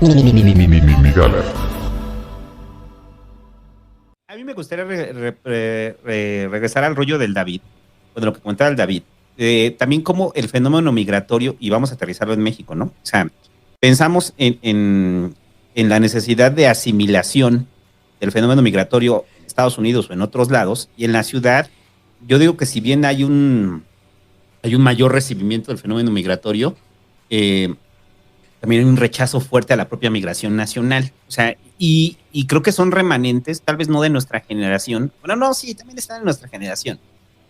Gala. A mí me gustaría regresar al rollo del David, o de lo que comentaba el David. También como el fenómeno migratorio, y vamos a aterrizarlo en México, ¿no? O sea, pensamos en la necesidad de asimilación del fenómeno migratorio en Estados Unidos o en otros lados, y en la ciudad, yo digo que si bien hay un mayor recibimiento del fenómeno migratorio, eh, también hay un rechazo fuerte a la propia migración nacional. O sea, y creo que son remanentes, tal vez no de nuestra generación. Bueno, no, sí, también están en nuestra generación.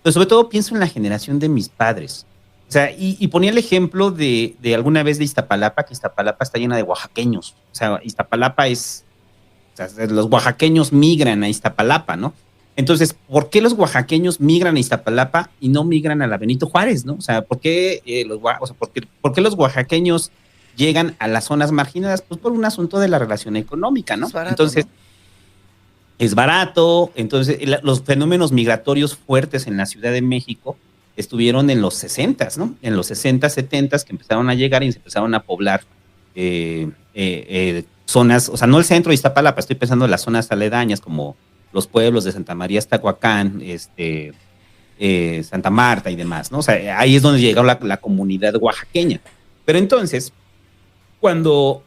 Pero sobre todo pienso en la generación de mis padres. O sea, y ponía el ejemplo de alguna vez de Iztapalapa, que Iztapalapa está llena de oaxaqueños. O sea, Iztapalapa es, o sea, los oaxaqueños migran a Iztapalapa, ¿no? Entonces, ¿por qué los oaxaqueños migran a Iztapalapa y no migran a la Benito Juárez, ¿no? O sea, ¿por qué los oaxaqueños llegan a las zonas marginadas? Pues por un asunto de la relación económica, ¿no? Es barato, Entonces, ¿no? es barato. Entonces, los fenómenos migratorios fuertes en la Ciudad de México estuvieron en los 60s, ¿no? En los 60, 70s que empezaron a llegar y se empezaron a poblar zonas, o sea, no el centro de Iztapalapa, estoy pensando en las zonas aledañas como los pueblos de Santa María, Tahuacán, Santa Marta y demás, ¿no? O sea, ahí es donde llegó la comunidad oaxaqueña. Pero entonces, cuando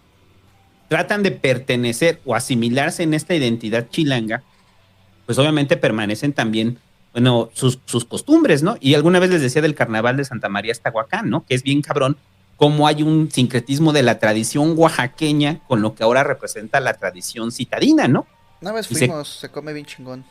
tratan de pertenecer o asimilarse en esta identidad chilanga, pues obviamente permanecen también, bueno, sus costumbres, ¿no? Y alguna vez les decía del carnaval de Santa María Tahuacán, ¿no? Que es bien cabrón cómo hay un sincretismo de la tradición oaxaqueña con lo que ahora representa la tradición citadina, ¿no? Una vez Y fuimos, se come bien chingón.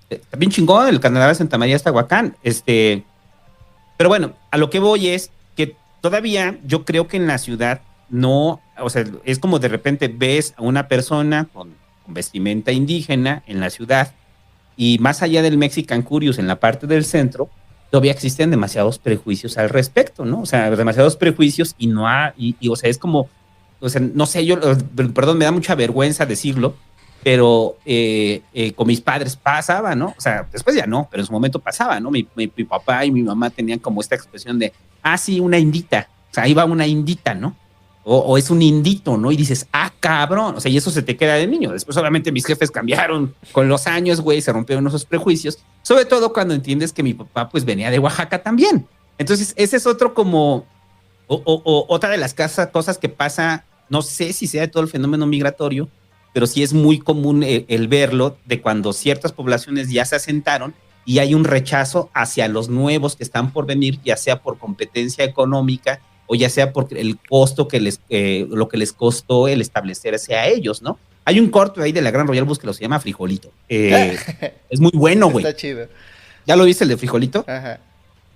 está bien chingón el carnaval de Santa María Tahuacán, pero bueno, a lo que voy es que todavía yo creo que en la ciudad no, o sea, es como de repente ves a una persona con vestimenta indígena en la ciudad y más allá del Mexican Curious en la parte del centro, todavía existen demasiados prejuicios al respecto, ¿no? O sea, demasiados prejuicios y no ha, o sea, es como, o sea, no sé, yo, perdón, me da mucha vergüenza decirlo, pero con mis padres pasaba, ¿no? O sea, después ya no, pero en su momento pasaba, ¿no? Mi papá y mi mamá tenían como esta expresión de, ah, sí, una indita, o sea, ahí va una indita, ¿no? O es un indito, ¿no? Y dices, ah, cabrón, o sea, y eso se te queda de niño. Después, obviamente, mis jefes cambiaron con los años, güey, se rompieron esos prejuicios, sobre todo cuando entiendes que mi papá, pues, venía de Oaxaca también. Entonces, ese es otro como, otra de las cosas que pasa, no sé si sea de todo el fenómeno migratorio, pero sí es muy común el verlo de cuando ciertas poblaciones ya se asentaron y hay un rechazo hacia los nuevos que están por venir, ya sea por competencia económica o ya sea por el costo lo que les costó el establecerse a ellos, ¿no? Hay un corto ahí de la Gran Royal Bus que lo se llama Frijolito. Es muy bueno, güey. Está chido. ¿Ya lo viste el de Frijolito? Ajá.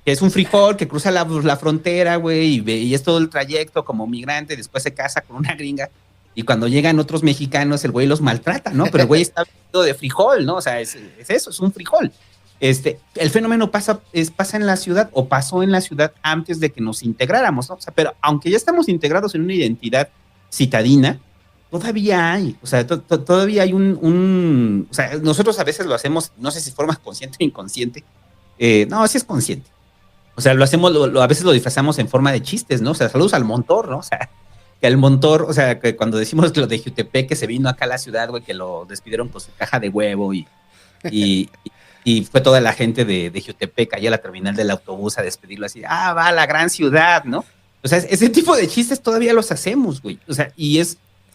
Que es un frijol que cruza la frontera, güey, y es todo el trayecto como migrante, después se casa con una gringa, y cuando llegan otros mexicanos, el güey los maltrata, ¿no? Pero el güey está vestido de frijol, ¿no? O sea, es eso, es un frijol. El fenómeno pasa en la ciudad o pasó en la ciudad antes de que nos integráramos, ¿no? O sea, pero aunque ya estamos integrados en una identidad citadina, todavía hay, o sea, todavía hay o sea, nosotros a veces lo hacemos, no sé si de forma consciente o inconsciente, no, sí es consciente. O sea, lo hacemos, a veces lo disfrazamos en forma de chistes, ¿no? O sea, saludos al Montor, ¿no? O sea, que el Montor, o sea, que cuando decimos lo de Jutepec, que se vino acá a la ciudad, güey, que lo despidieron con su caja de huevo y, y fue toda la gente de Jutepec allá a la terminal del autobús a despedirlo así, ah, va a la gran ciudad, ¿no? O sea, ese tipo de chistes todavía los hacemos, güey. O sea,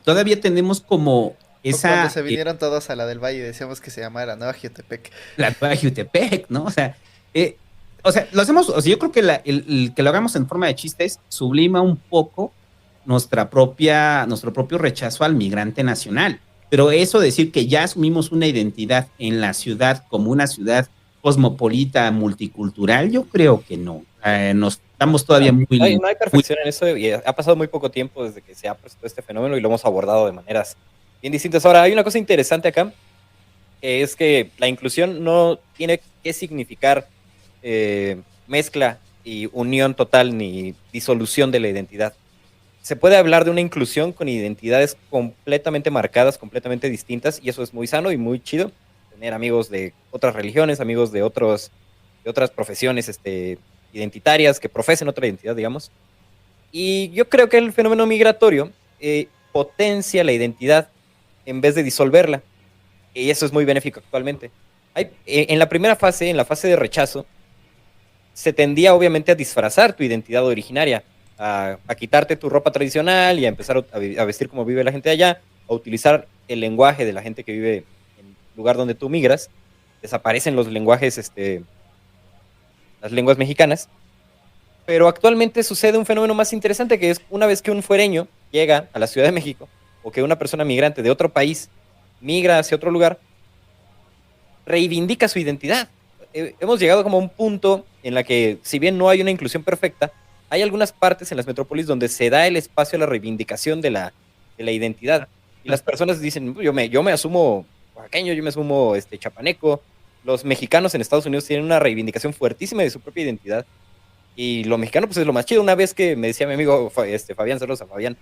todavía tenemos como esa... O cuando se vinieron todos a la del Valle y decíamos que se llamara Nueva Jutepec. La nueva Jutepec, ¿no? O sea, lo hacemos, o sea, yo creo que el que lo hagamos en forma de chistes sublima un poco nuestro propio rechazo al migrante nacional. Pero eso decir que ya asumimos una identidad en la ciudad como una ciudad cosmopolita, multicultural, yo creo que no. Nos estamos todavía no hay perfección en eso y ha pasado muy poco tiempo desde que se ha presentado este fenómeno y lo hemos abordado de maneras bien distintas. Ahora, hay una cosa interesante acá, que es que la inclusión no tiene que significar mezcla y unión total ni disolución de la identidad. Se puede hablar de una inclusión con identidades completamente marcadas, completamente distintas, y eso es muy sano y muy chido. Tener amigos de otras religiones, amigos de otras profesiones identitarias que profesen otra identidad, digamos. Y yo creo que el fenómeno migratorio, potencia la identidad en vez de disolverla. Y eso es muy benéfico actualmente. En la primera fase, en la fase de rechazo, se tendía obviamente a disfrazar tu identidad originaria, a quitarte tu ropa tradicional y a empezar a vestir como vive la gente de allá, a utilizar el lenguaje de la gente que vive en el lugar donde tú migras. Desaparecen los lenguajes, las lenguas mexicanas. Pero actualmente sucede un fenómeno más interesante, que es una vez que un fuereño llega a la Ciudad de México, o que una persona migrante de otro país migra hacia otro lugar, reivindica su identidad. Hemos llegado como a un punto en la que, si bien no hay una inclusión perfecta, hay algunas partes en las metrópolis donde se da el espacio a la reivindicación de la identidad. Y las personas dicen, yo me asumo oaxaqueño, yo me asumo chapaneco. Los mexicanos en Estados Unidos tienen una reivindicación fuertísima de su propia identidad. Y lo mexicano pues es lo más chido. Una vez que me decía mi amigo Fabián, saludos a Fabián,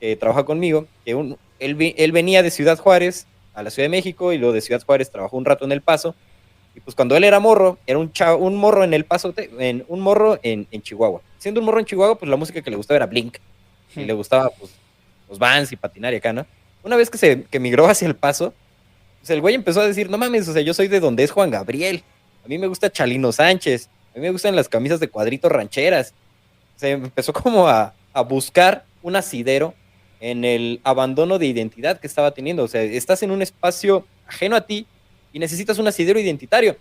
que trabaja conmigo, que él venía de Ciudad Juárez a la Ciudad de México y luego de Ciudad Juárez trabajó un rato en El Paso. Y pues cuando él era morro, era un morro en El Paso, un morro en Chihuahua. Siendo un morro en Chihuahua, pues la música que le gustaba era Blink. Y le gustaba pues los Vans y patinar y acá, ¿no? Una vez que migró hacia El Paso, pues el güey empezó a decir, no mames, o sea, yo soy de donde es Juan Gabriel. A mí me gusta Chalino Sánchez. A mí me gustan las camisas de cuadritos rancheras. Se empezó como a buscar un asidero en el abandono de identidad que estaba teniendo. O sea, estás en un espacio ajeno a ti y necesitas un asidero identitario.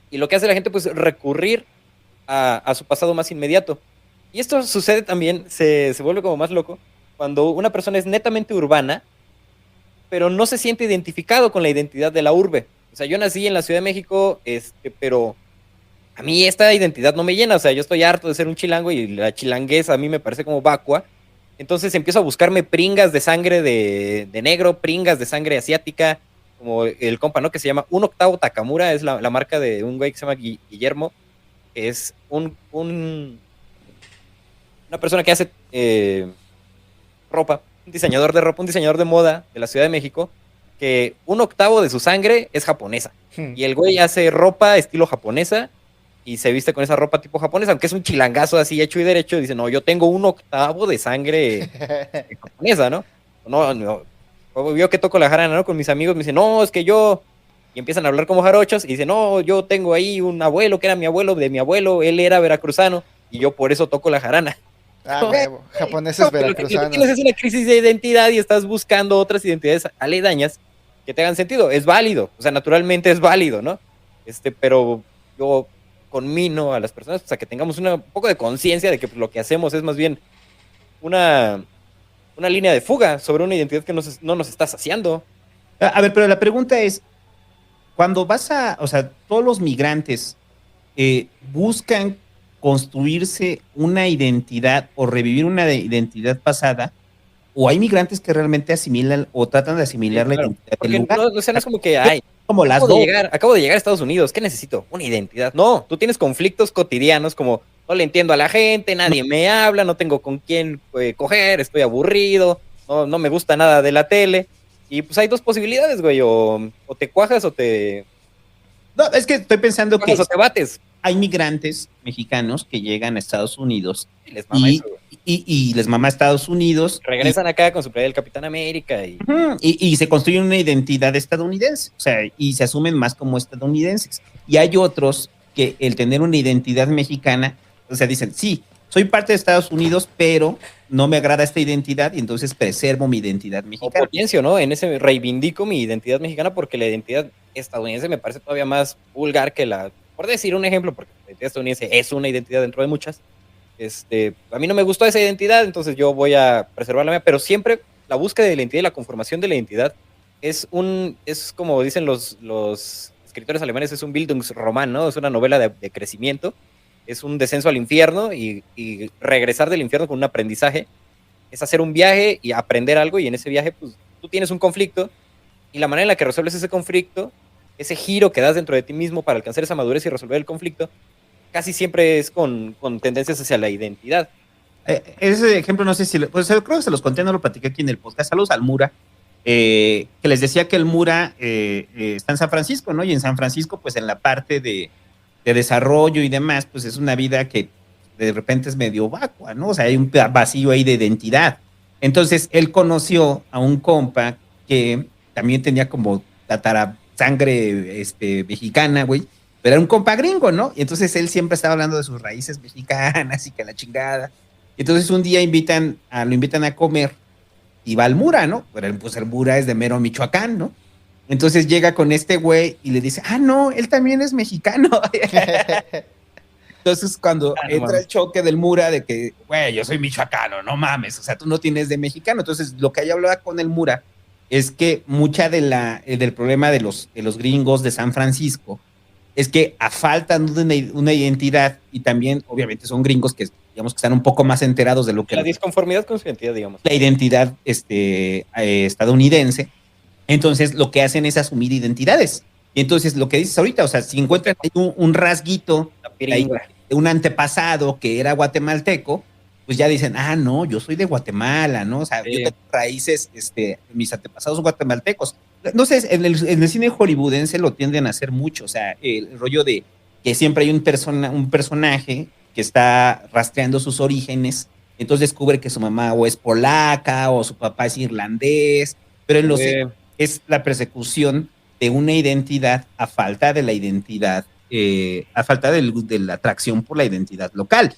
Y lo que hace la gente, pues, recurrir a su pasado más inmediato. Y esto sucede también, se vuelve como más loco, cuando una persona es netamente urbana, pero no se siente identificado con la identidad de la urbe. O sea, yo nací en la Ciudad de México, pero a mí esta identidad no me llena. O sea, yo estoy harto de ser un chilango y la chilangueza a mí me parece como vacua. Entonces empiezo a buscarme pringas de sangre de negro, pringas de sangre asiática, como el compa, ¿no? Que se llama 1/8 Takamura, es la marca de un güey que se llama Guillermo, que es una persona que hace ropa, un diseñador de ropa, un diseñador de moda de la Ciudad de México, que 1/8 de su sangre es japonesa. Y el güey hace ropa estilo japonesa y se viste con esa ropa tipo japonesa, aunque es un chilangazo así hecho y derecho. Dice, no, yo tengo 1/8 de sangre japonesa, ¿no? No, yo que toco la jarana, ¿no? Con mis amigos me dicen, no, es que yo... Y empiezan a hablar como jarochos y dicen, no, yo tengo ahí un abuelo que era mi abuelo de mi abuelo, él era veracruzano y yo por eso toco la jarana. Ah, huevo, japoneses veracruzanos. Lo que tienes es una crisis de identidad y estás buscando otras identidades aledañas que te hagan sentido. Es válido, o sea, naturalmente es válido, ¿no? Pero yo conmino a las personas, pues, a que tengamos un poco de conciencia de que pues, lo que hacemos es más bien una línea de fuga sobre una identidad que no nos está saciando. A ver, pero la pregunta es, cuando o sea, todos los migrantes buscan construirse una identidad o revivir una identidad pasada, o hay migrantes que realmente asimilan o tratan de asimilar la identidad del lugar. No, o sea, no es como que hay. Como las dos. Acabo de llegar a Estados Unidos, ¿qué necesito? Una identidad. No, tú tienes conflictos cotidianos como no le entiendo a la gente, nadie me habla, no tengo con quién coger, estoy aburrido, no me gusta nada de la tele. Y pues hay dos posibilidades, güey, o te cuajas o te... No, es que estoy pensando que o te bates. Hay migrantes mexicanos que llegan a Estados Unidos y les mama Estados Unidos. Regresan acá con su playa del Capitán América y se construyen una identidad estadounidense, o sea, y se asumen más como estadounidenses. Y hay otros que el tener una identidad mexicana, o sea, dicen, sí, soy parte de Estados Unidos, pero no me agrada esta identidad y entonces preservo mi identidad mexicana. O potencio, ¿no? En ese reivindico mi identidad mexicana porque la identidad estadounidense me parece todavía más vulgar que por decir un ejemplo, porque la identidad estadounidense es una identidad dentro de muchas. A mí no me gustó esa identidad, entonces yo voy a preservar la mía, pero siempre la búsqueda de la identidad y la conformación de la identidad es como dicen los escritores alemanes, es un Bildungsroman, ¿no? Es una novela de crecimiento, es un descenso al infierno y regresar del infierno con un aprendizaje, es hacer un viaje y aprender algo, y en ese viaje pues tú tienes un conflicto y la manera en la que resuelves ese conflicto, ese giro que das dentro de ti mismo para alcanzar esa madurez y resolver el conflicto, casi siempre es con tendencias hacia la identidad. Ese ejemplo, no sé si... Pues creo que se los conté, no lo platiqué aquí en el podcast. Saludos al Mura, que les decía que el Mura está en San Francisco, ¿no? Y en San Francisco, pues en la parte de desarrollo y demás, pues es una vida que de repente es medio vacua, ¿no? O sea, hay un vacío ahí de identidad. Entonces él conoció a un compa que también tenía como sangre mexicana, güey, pero era un compa gringo, ¿no? Y entonces él siempre estaba hablando de sus raíces mexicanas y que la chingada. Entonces un día lo invitan a comer y va al Mura, ¿no? Pero pues el Mura es de mero Michoacán, ¿no? Entonces llega con este güey y le dice, ah, no, él también es mexicano. Entonces, cuando entra el choque del Mura de que, güey, yo soy michoacano, no mames, o sea, tú no tienes de mexicano. Entonces, lo que ella hablaba con el Mura es que mucha del problema de los gringos de San Francisco es que a falta de una identidad, y también, obviamente, son gringos que, digamos, que están un poco más enterados de lo que La disconformidad con su identidad, digamos. la identidad estadounidense. Entonces, lo que hacen es asumir identidades. Y entonces, lo que dices ahorita, o sea, si encuentran ahí un rasguito ahí, de un antepasado que era guatemalteco, pues ya dicen, ah, no, yo soy de Guatemala, ¿no? O sea, yo tengo raíces, mis antepasados guatemaltecos. No sé, en el cine hollywoodense lo tienden a hacer mucho, o sea, el rollo de que siempre hay un personaje que está rastreando sus orígenes, entonces descubre que su mamá o es polaca o su papá es irlandés, pero en los es la persecución de una identidad a falta de la identidad, a falta de la atracción por la identidad local.